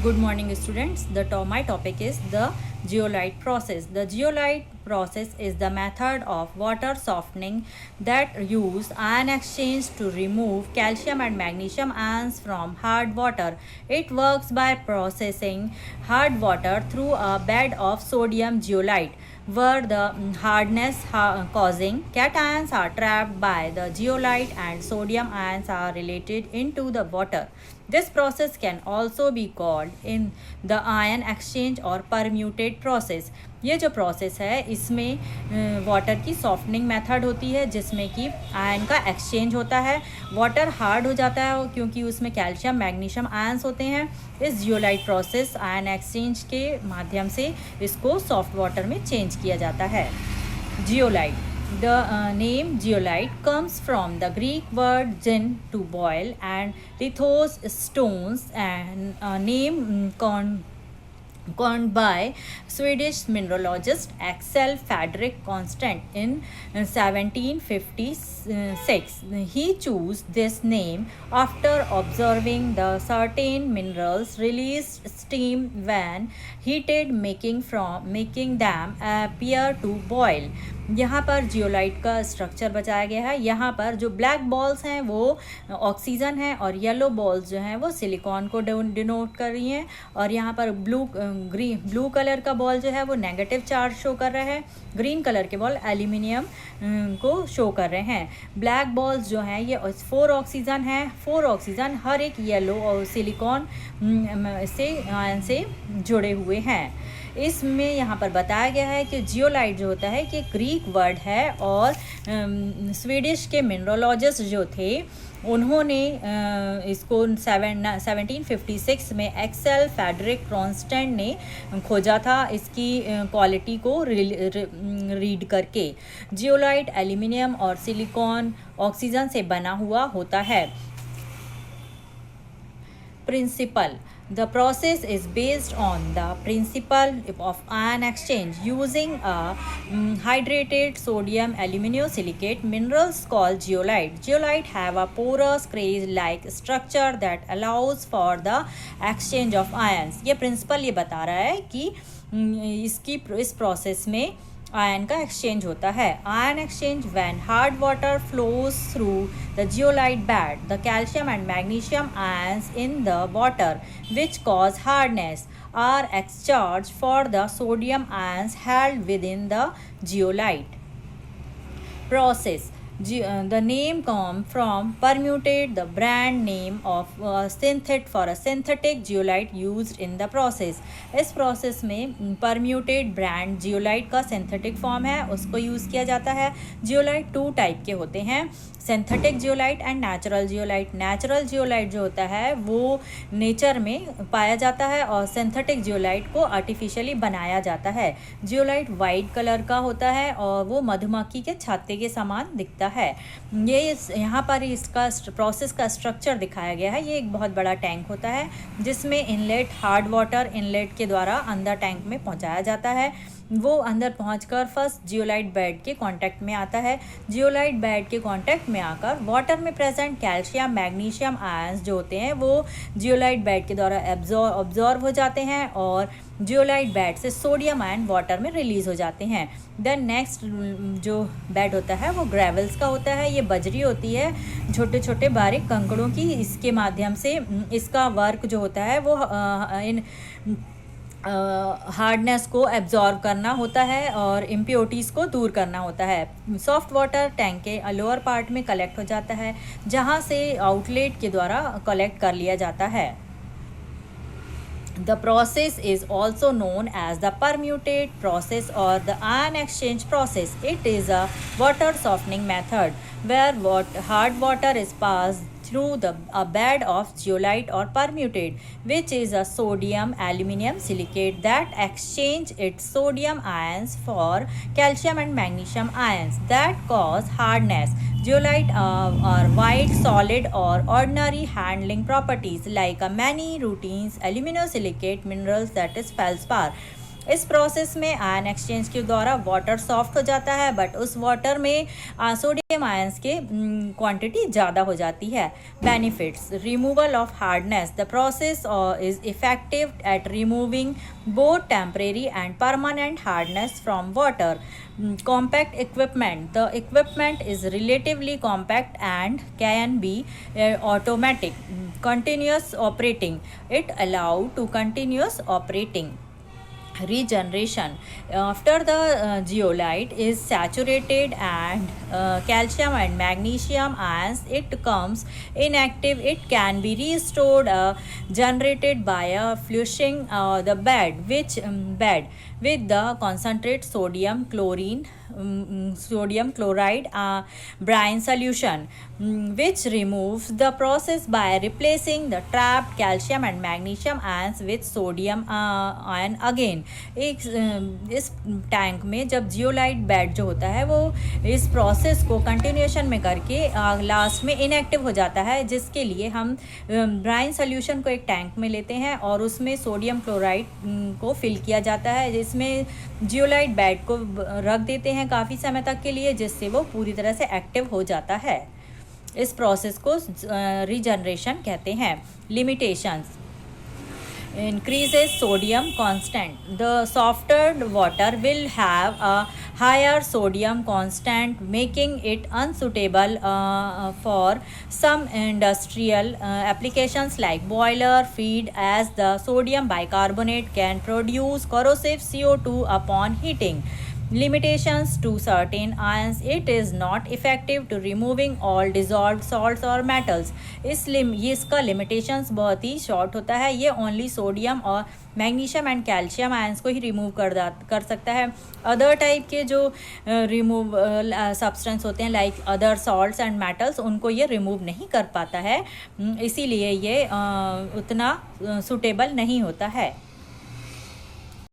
Good morning, students. My topic is the zeolite process. The zeolite process is the method of water softening that use ion exchange to remove calcium and magnesium ions from hard water. It works by processing hard water through a bed of sodium zeolite, where the hardness causing cations are trapped by the zeolite and sodium ions are related into the water. This process can also be called in the ion exchange or permutate process. ये जो process है इसमें water की softening method होती है जिसमें कि ion का एक्सचेंज होता है. वाटर हार्ड हो जाता है क्योंकि उसमें कैल्शियम मैग्नीशियम आयंस होते हैं. इस जियोलाइट प्रोसेस आयन एक्सचेंज के माध्यम से इसको सॉफ्ट वाटर में चेंज किया जाता है. Zeolite. The name zeolite comes from the Greek word zin, to boil, and lithos, stones, and name coined by Swedish mineralogist Axel Fredrik Constant in 1756. He chose this name after observing the certain minerals release steam when heated, making them appear to boil. यहाँ पर zeolite का structure बताया गया है. यहाँ पर जो black balls हैं वो ऑक्सीजन है और येलो बॉल्स जो हैं वो सिलिकॉन को डिनोट कर रही हैं. और यहाँ पर ब्लू कलर का बॉल जो है वो नेगेटिव चार्ज शो कर रहा है. ग्रीन कलर के बॉल एल्यूमिनियम को शो कर रहे हैं. ब्लैक बॉल्स जो हैं ये 4 ऑक्सीजन हैं. 4 ऑक्सीजन हर एक येलो और सिलिकॉन से जुड़े हुए हैं. इसमें यहाँ पर बताया गया है कि जियोलाइट जो होता है कि ग्रीक वर्ड है और स्वीडिश के मिनरोलॉजिस्ट जो थे उन्होंने इसको 1756 में एक्सेल फेडरिक कॉन्स्टेंट ने खोजा था इसकी क्वालिटी को रीड करके. जियोलाइट एल्यूमिनियम और सिलिकॉन ऑक्सीजन से बना हुआ होता है. Principle. The process is based on the principle of ion exchange using a hydrated sodium aluminosilicate minerals called zeolite. Zeolite have a porous clay-like structure that allows for the exchange of ions. ये principle ये बता रहा है कि इस process में ion का exchange होता है. Ion exchange when hard water flows through the zeolite bed, the calcium and magnesium ions in the water which cause hardness are exchange for the sodium ions held within the zeolite process. The name comes from permutate, the brand name of for a synthetic zeolite used in the process. इस process में permutate brand zeolite का synthetic form है उसको use किया जाता है. Zeolite 2 type के होते हैं, synthetic zeolite and natural zeolite. Natural zeolite जो होता है वो नेचर में पाया जाता है और सिंथेटिक जियोलाइट को आर्टिफिशियली बनाया जाता है. जियोलाइट वाइट कलर का होता है और वो मधुमक्खी के छत्ते के समान दिखता है. ये यहाँ पर इसका प्रोसेस का स्ट्रक्चर दिखाया गया है. ये एक बहुत बड़ा टैंक होता है जिसमें इनलेट हार्ड वाटर इनलेट के द्वारा अंदर टैंक में पहुँचाया जाता है. वो अंदर पहुंचकर फर्स्ट जियोलाइट बेड के कांटेक्ट में आता है. जियोलाइट बेड के कांटेक्ट में आकर वाटर में प्रेजेंट कैल्शियम मैग्नीशियम आयंस जो होते हैं वो जियोलाइट बेड के द्वारा ऑब्जॉर्व हो जाते हैं और जियोलाइट बेड से सोडियम आयन वाटर में रिलीज हो जाते हैं. देन नेक्स्ट जो बेड होता है वो ग्रेवल्स का होता है. ये बजरी होती है, छोटे छोटे बारीक कंकड़ों की. इसके माध्यम से इसका वर्क जो होता है वो इन हार्डनेस को एब्जॉर्व करना होता है और इम्प्योरिटीज़ को दूर करना होता है. सॉफ्ट वाटर टैंक के लोअर पार्ट में कलेक्ट हो जाता है जहाँ से आउटलेट के द्वारा कलेक्ट कर लिया जाता है. The process is also known as the permutate process or the ion exchange process. It is a water softening method where hard water is passed through a bed of zeolite or permutate, which is a sodium aluminum silicate that exchange its sodium ions for calcium and magnesium ions that cause hardness. Zeolite are white, solid or ordinary handling properties like many routines aluminosilicate minerals that is feldspar. इस process में ion exchange के द्वारा water soft हो जाता है, but उस water में sodium ions के क्वांटिटी ज़्यादा हो जाती है। Benefits: removal of hardness, the process is effective eight removing both temporary and permanent hardness from water. Compact equipment, the equipment is relatively compact and can be automatic. Continuous operating, it allow to continuous operating. Regeneration: after the zeolite is saturated and calcium and magnesium ions it becomes inactive, it can be restored, generated by flushing the bed with the concentrate sodium chloride brine solution, which removes the process by replacing the trapped calcium and magnesium ions with sodium ion again. इस tank में जब zeolite bed जो होता है वो इस process को continuation में करके लास्ट में इनएक्टिव हो जाता है, जिसके लिए हम ब्राइन सोल्यूशन को एक टैंक में लेते हैं और उसमें सोडियम क्लोराइड को फिल किया जाता है, जिसमें जियोलाइट बेड को रख देते हैं काफ़ी समय तक के लिए, जिससे वो पूरी तरह से एक्टिव हो जाता है। इस प्रोसेस को रीजनरेशन कहते हैं। Limitations: increases sodium constant, the softened water will have a higher sodium constant, making it unsuitable for some industrial applications like boiler feed, as the sodium bicarbonate can produce corrosive CO2 upon heating. Limitations to certain ions: it is not effective to removing all dissolved salts or metals. ये इसका limitations बहुत ही short होता है, ये only sodium और magnesium and calcium ions को ही remove कर सकता है। अदर टाइप के जो रिमूव सब्सटेंस होते हैं like other salts and metals, उनको ये रिमूव नहीं कर पाता है, इसीलिए ये उतना सूटेबल नहीं होता है।